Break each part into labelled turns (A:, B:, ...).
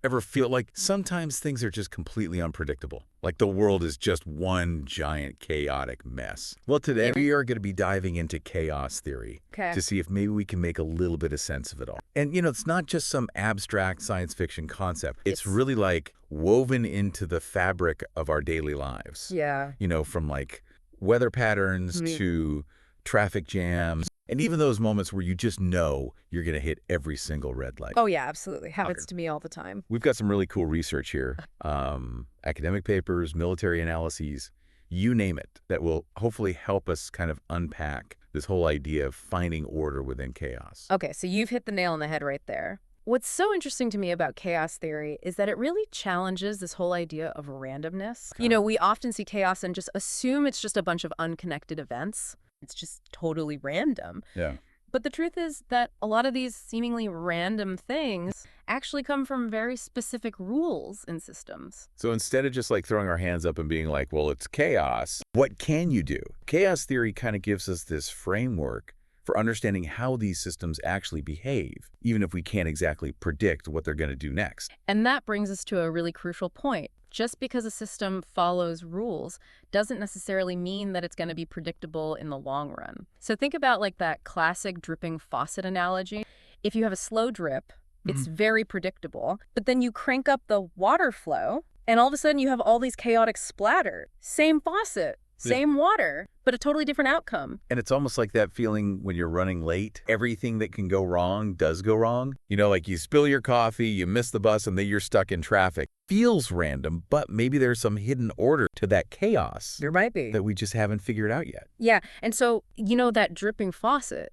A: Ever feel like sometimes things are just completely unpredictable? Like the world is just one giant chaotic mess. Well, today we are going to be diving into chaos theory to see if maybe we can make a little bit of sense of it all. And, it's not just some abstract science fiction concept. It's really like woven into the fabric of our daily lives.
B: Yeah.
A: From like weather patterns to traffic jams. And even those moments where you just know you're going to hit every single red light.
B: Oh, yeah, absolutely. Happens to me all the time.
A: We've got some really cool research here. Academic papers, military analyses, you name it, that will hopefully help us kind of unpack this whole idea of finding order within chaos.
B: Okay, so you've hit the nail on the head right there. What's so interesting to me about chaos theory is that it really challenges this whole idea of randomness. We often see chaos and just assume it's just a bunch of unconnected events. It's just totally random.
A: Yeah.
B: But the truth is that a lot of these seemingly random things actually come from very specific rules in systems.
A: So instead of just like throwing our hands up and being like, well, it's chaos, what can you do? Chaos theory kind of gives us this framework for understanding how these systems actually behave, even if we can't exactly predict what they're going to do next.
B: And that brings us to a really crucial point. Just because a system follows rules doesn't necessarily mean that it's going to be predictable in the long run. So think about like that classic dripping faucet analogy. If you have a slow drip, it's very predictable, but then you crank up the water flow and all of a sudden you have all these chaotic splatter. Same faucet, same water, but a totally different outcome.
A: And it's almost like that feeling when you're running late. Everything that can go wrong does go wrong. Like you spill your coffee, you miss the bus, and then you're stuck in traffic. Feels random, but maybe there's some hidden order to that chaos.
B: There might be.
A: That we just haven't figured out yet.
B: Yeah, and so, that dripping faucet,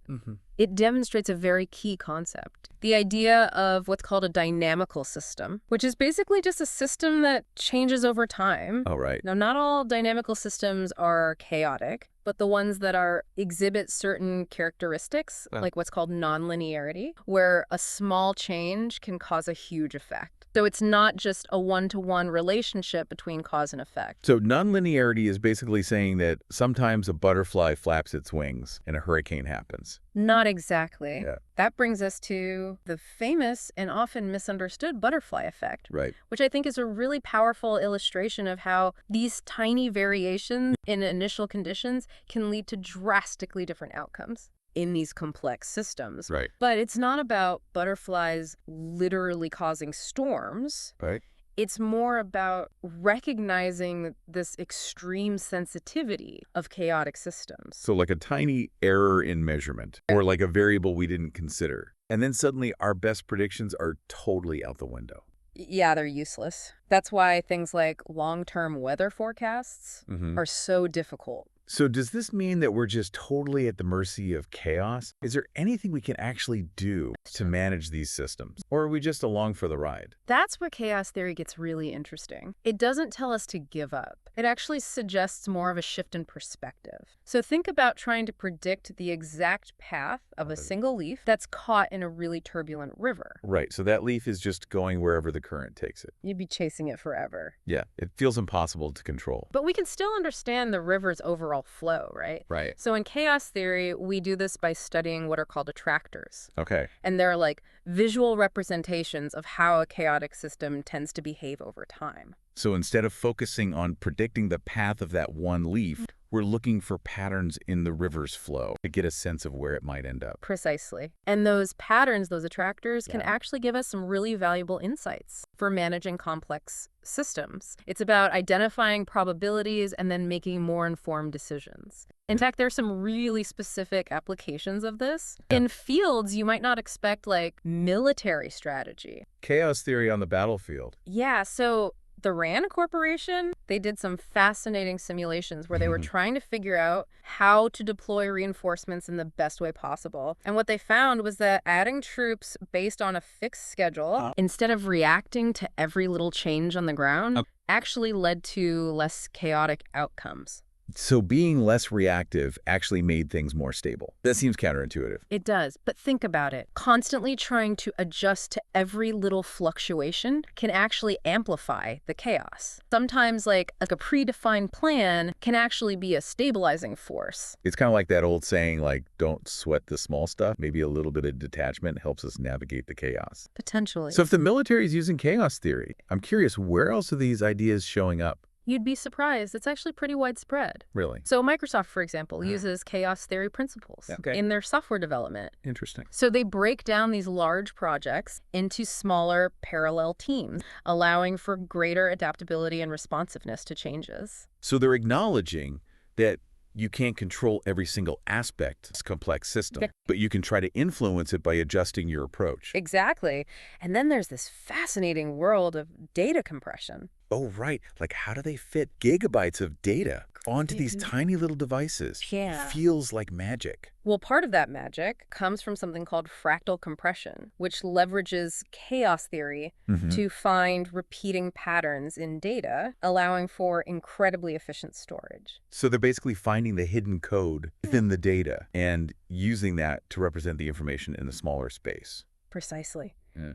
B: it demonstrates a very key concept. The idea of what's called a dynamical system, which is basically just a system that changes over time.
A: Oh, right.
B: Now, not all dynamical systems are chaotic, but the ones that exhibit certain characteristics, like what's called nonlinearity, where a small change can cause a huge effect. So it's not just a one-to-one relationship between cause and effect.
A: So nonlinearity is basically saying that sometimes a butterfly flaps its wings and a hurricane happens.
B: Not exactly.
A: Yeah.
B: That brings us to the famous and often misunderstood butterfly effect,
A: Right.
B: which I think is a really powerful illustration of how these tiny variations in initial conditions can lead to drastically different outcomes in these complex systems.
A: Right.
B: But it's not about butterflies literally causing storms.
A: Right.
B: It's more about recognizing this extreme sensitivity of chaotic systems.
A: So like a tiny error in measurement or like a variable we didn't consider. And then suddenly our best predictions are totally out the window.
B: Yeah, they're useless. That's why things like long-term weather forecasts are so difficult.
A: So does this mean that we're just totally at the mercy of chaos? Is there anything we can actually do to manage these systems? Or are we just along for the ride?
B: That's where chaos theory gets really interesting. It doesn't tell us to give up. It actually suggests more of a shift in perspective. So think about trying to predict the exact path of a single leaf that's caught in a really turbulent river.
A: Right, so that leaf is just going wherever the current takes it.
B: You'd be chasing it forever.
A: Yeah, it feels impossible to control.
B: But we can still understand the river's overall flow, right?
A: Right.
B: So in chaos theory, we do this by studying what are called attractors.
A: Okay.
B: And they're like visual representations of how a chaotic system tends to behave over time.
A: So instead of focusing on predicting the path of that one leaf, we're looking for patterns in the river's flow to get a sense of where it might end up.
B: Precisely. And those patterns, those attractors, can actually give us some really valuable insights for managing complex systems. It's about identifying probabilities and then making more informed decisions. In fact, there's some really specific applications of this in fields you might not expect, like military strategy.
A: Chaos theory on the battlefield.
B: Yeah, so the RAND Corporation, they did some fascinating simulations where they were trying to figure out how to deploy reinforcements in the best way possible. And what they found was that adding troops based on a fixed schedule, instead of reacting to every little change on the ground, actually led to less chaotic outcomes.
A: So being less reactive actually made things more stable. That seems counterintuitive.
B: It does, but think about it. Constantly trying to adjust to every little fluctuation can actually amplify the chaos. Sometimes, like a predefined plan can actually be a stabilizing force.
A: It's kind of like that old saying, like, don't sweat the small stuff. Maybe a little bit of detachment helps us navigate the chaos.
B: Potentially.
A: So if the military is using chaos theory, I'm curious, where else are these ideas showing up?
B: You'd be surprised. It's actually pretty widespread.
A: Really?
B: So Microsoft, for example, uses chaos theory principles in their software development.
A: Interesting.
B: So they break down these large projects into smaller parallel teams, allowing for greater adaptability and responsiveness to changes.
A: So they're acknowledging that you can't control every single aspect of this complex system, but you can try to influence it by adjusting your approach.
B: Exactly. And then there's this fascinating world of data compression.
A: Oh, right. Like, how do they fit gigabytes of data onto these tiny little devices?
B: Yeah.
A: It feels like magic.
B: Well, part of that magic comes from something called fractal compression, which leverages chaos theory to find repeating patterns in data, allowing for incredibly efficient storage.
A: So they're basically finding the hidden code within the data and using that to represent the information in a smaller space.
B: Precisely.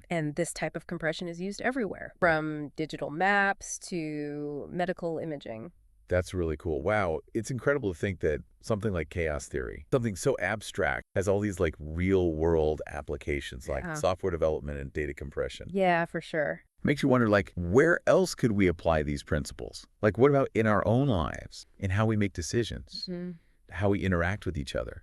B: And this type of compression is used everywhere, from digital maps to medical imaging.
A: That's really cool. Wow. It's incredible to think that something like chaos theory, something so abstract, has all these like real world applications like software development and data compression.
B: Yeah, for sure.
A: Makes you wonder, like, where else could we apply these principles? Like, what about in our own lives, in how we make decisions, how we interact with each other,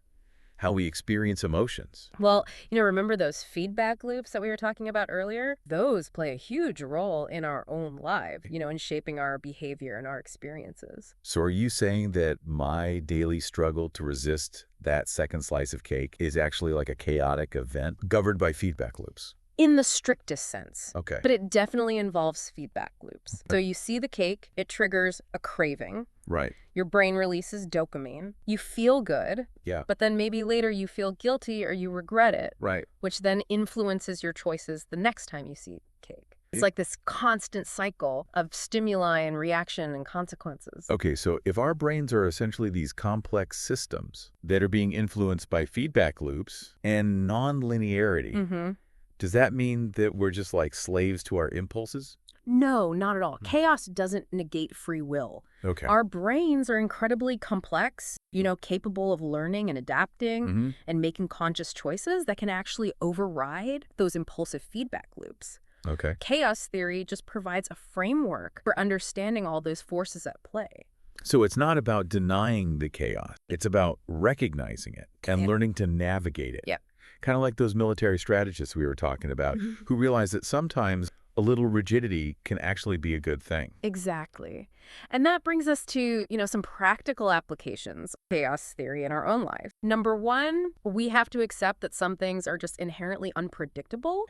A: how we experience emotions?
B: Well, remember those feedback loops that we were talking about earlier? Those play a huge role in our own life, in shaping our behavior and our experiences.
A: So are you saying that my daily struggle to resist that second slice of cake is actually like a chaotic event governed by feedback loops?
B: In the strictest sense.
A: Okay.
B: But it definitely involves feedback loops. So you see the cake, it triggers a craving.
A: Right.
B: Your brain releases dopamine. You feel good.
A: Yeah.
B: But then maybe later you feel guilty or you regret it.
A: Right.
B: Which then influences your choices the next time you see cake. It's like this constant cycle of stimuli and reaction and consequences.
A: Okay, so if our brains are essentially these complex systems that are being influenced by feedback loops and non-linearity, does that mean that we're just like slaves to our impulses?
B: No, not at all. Chaos doesn't negate free will.
A: Okay.
B: Our brains are incredibly complex, capable of learning and adapting and making conscious choices that can actually override those impulsive feedback loops.
A: Okay.
B: Chaos theory just provides a framework for understanding all those forces at play.
A: So it's not about denying the chaos. It's about recognizing it and learning to navigate it.
B: Yeah.
A: Kind of like those military strategists we were talking about who realize that sometimes a little rigidity can actually be a good thing.
B: Exactly. And that brings us to, some practical applications of chaos theory in our own life. Number one, we have to accept that some things are just inherently unpredictable.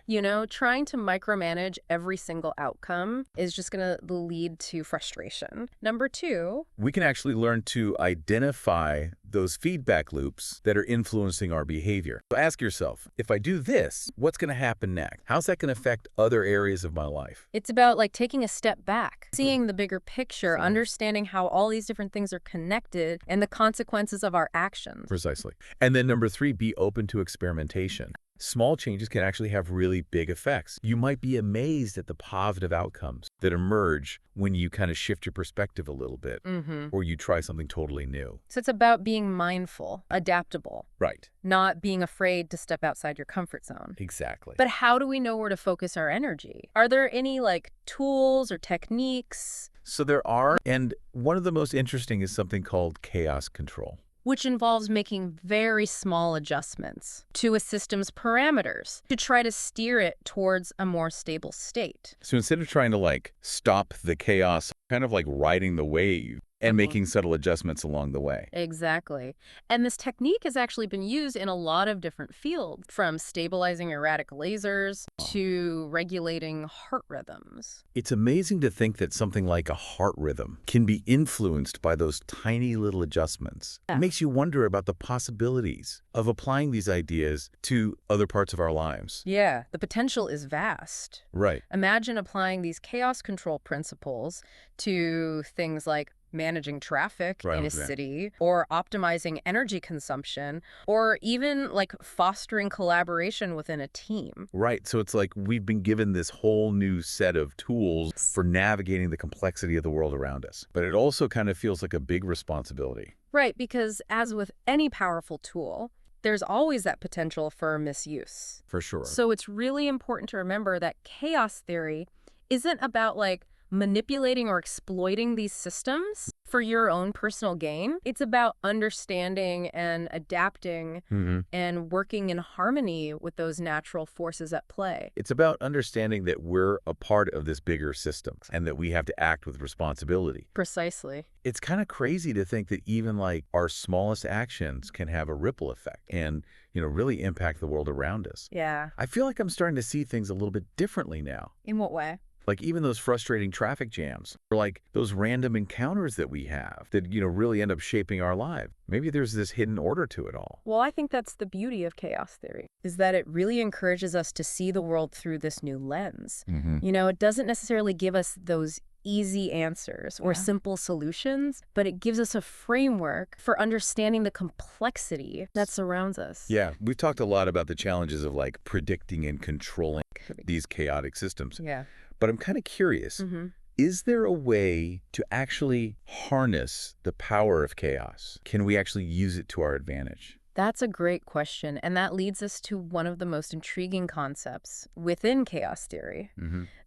B: Trying to micromanage every single outcome is just going to lead to frustration. Number two,
A: we can actually learn to identify those feedback loops that are influencing our behavior. So ask yourself, if I do this, what's going to happen next? How's that going to affect other areas of my life?
B: It's about like taking a step back, seeing the bigger picture, understanding how all these different things are connected and the consequences of our actions.
A: Precisely. And then number three, be open to experimentation. Small changes can actually have really big effects. You might be amazed at the positive outcomes that emerge when you kind of shift your perspective a little bit or you try something totally new.
B: So it's about being mindful, adaptable.
A: Right.
B: Not being afraid to step outside your comfort zone.
A: Exactly.
B: But how do we know where to focus our energy? Are there any tools or techniques?
A: So there are, and one of the most interesting is something called chaos control,
B: which involves making very small adjustments to a system's parameters to try to steer it towards a more stable state.
A: So instead of trying to stop the chaos, kind of like riding the wave and making subtle adjustments along the way.
B: Exactly. And this technique has actually been used in a lot of different fields, from stabilizing erratic lasers to regulating heart rhythms.
A: It's amazing to think that something like a heart rhythm can be influenced by those tiny little adjustments. It makes you wonder about the possibilities of applying these ideas to other parts of our lives.
B: Yeah, the potential is vast.
A: Right.
B: Imagine applying these chaos control principles to things like managing traffic in a
A: Yeah.
B: city, or optimizing energy consumption, or even like fostering collaboration within a team.
A: Right. So it's like we've been given this whole new set of tools for navigating the complexity of the world around us. But it also kind of feels like a big responsibility.
B: Right, because as with any powerful tool, there's always that potential for misuse.
A: For sure.
B: So it's really important to remember that chaos theory isn't about like manipulating or exploiting these systems for your own personal gain. It's about understanding and adapting and working in harmony with those natural forces at play.
A: It's about understanding that we're a part of this bigger system and that we have to act with responsibility.
B: Precisely.
A: It's kind of crazy to think that even like our smallest actions can have a ripple effect and, really impact the world around us.
B: Yeah.
A: I feel like I'm starting to see things a little bit differently now.
B: In what way?
A: Like even those frustrating traffic jams or like those random encounters that we have that, really end up shaping our life. Maybe there's this hidden order to it all.
B: Well, I think that's the beauty of chaos theory, is that it really encourages us to see the world through this new lens. It doesn't necessarily give us those easy answers or simple solutions, but it gives us a framework for understanding the complexity that surrounds us.
A: Yeah, we've talked a lot about the challenges of like predicting and controlling these chaotic systems.
B: Yeah.
A: But I'm kind of curious, is there a way to actually harness the power of chaos? Can we actually use it to our advantage?
B: That's a great question, and that leads us to one of the most intriguing concepts within chaos theory.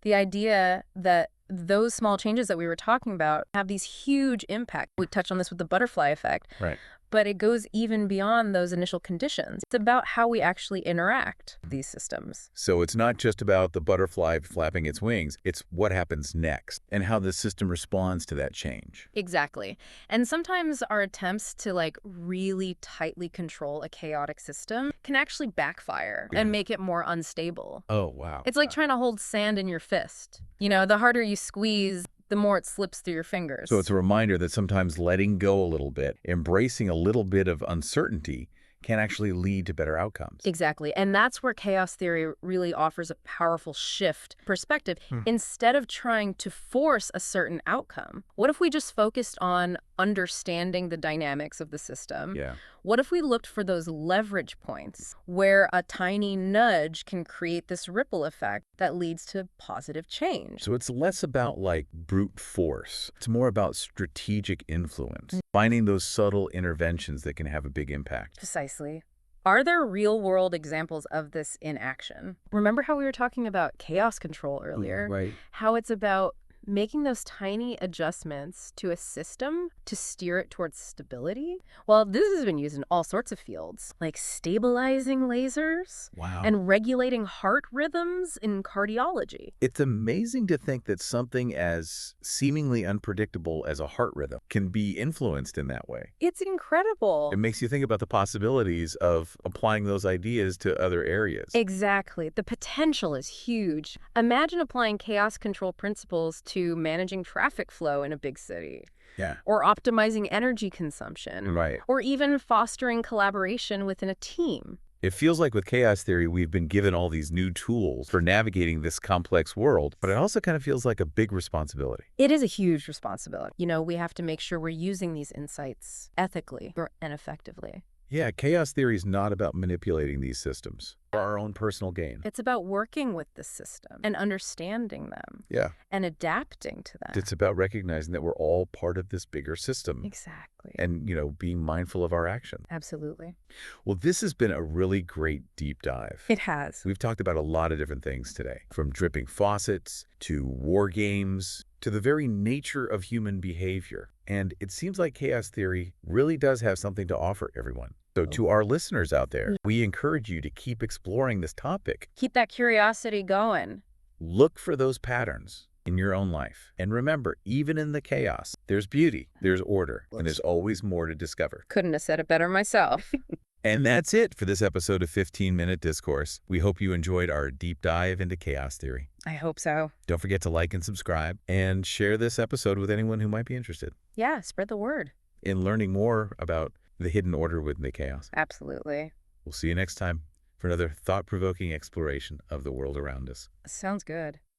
B: The idea that those small changes that we were talking about have these huge impacts. We touched on this with the butterfly effect.
A: Right.
B: But it goes even beyond those initial conditions. It's about how we actually interact with these systems.
A: So it's not just about the butterfly flapping its wings, it's what happens next and how the system responds to that change.
B: Exactly. And sometimes our attempts to like really tightly control a chaotic system can actually backfire and make it more unstable.
A: Oh, wow.
B: It's like trying to hold sand in your fist. The harder you squeeze, the more it slips through your fingers.
A: So it's a reminder that sometimes letting go a little bit, embracing a little bit of uncertainty can actually lead to better outcomes.
B: Exactly. And that's where chaos theory really offers a powerful shift perspective. Instead of trying to force a certain outcome, what if we just focused on understanding the dynamics of the system?
A: Yeah.
B: What if we looked for those leverage points where a tiny nudge can create this ripple effect that leads to positive change?
A: So it's less about like brute force. It's more about strategic influence, finding those subtle interventions that can have a big impact.
B: Precisely. Are there real-world examples of this in action? Remember how we were talking about chaos control earlier?
A: Right.
B: How it's about making those tiny adjustments to a system to steer it towards stability? Well, this has been used in all sorts of fields, like stabilizing lasers and regulating heart rhythms in cardiology.
A: It's amazing to think that something as seemingly unpredictable as a heart rhythm can be influenced in that way.
B: It's incredible.
A: It makes you think about the possibilities of applying those ideas to other areas.
B: Exactly. The potential is huge. Imagine applying chaos control principles to managing traffic flow in a big city.
A: Yeah.
B: Or optimizing energy consumption.
A: Right.
B: Or even fostering collaboration within a team.
A: It feels like with chaos theory, we've been given all these new tools for navigating this complex world, but it also kind of feels like a big responsibility.
B: It is a huge responsibility. We have to make sure we're using these insights ethically and effectively.
A: Yeah, chaos theory is not about manipulating these systems for our own personal gain.
B: It's about working with the system and understanding them.
A: Yeah.
B: And adapting to them.
A: It's about recognizing that we're all part of this bigger system.
B: Exactly.
A: And, being mindful of our actions.
B: Absolutely.
A: Well, this has been a really great deep dive.
B: It has.
A: We've talked about a lot of different things today, from dripping faucets to war games to the very nature of human behavior. And it seems like chaos theory really does have something to offer everyone. So to our listeners out there, we encourage you to keep exploring this topic.
B: Keep that curiosity going.
A: Look for those patterns in your own life. And remember, even in the chaos, there's beauty, there's order, and there's always more to discover.
B: Couldn't have said it better myself.
A: And that's it for this episode of 15-Minute Discourse. We hope you enjoyed our deep dive into chaos theory.
B: I hope so.
A: Don't forget to like and subscribe and share this episode with anyone who might be interested
B: Yeah, spread the word.
A: in learning more about the hidden order within the chaos.
B: Absolutely.
A: We'll see you next time for another thought-provoking exploration of the world around us.
B: Sounds good.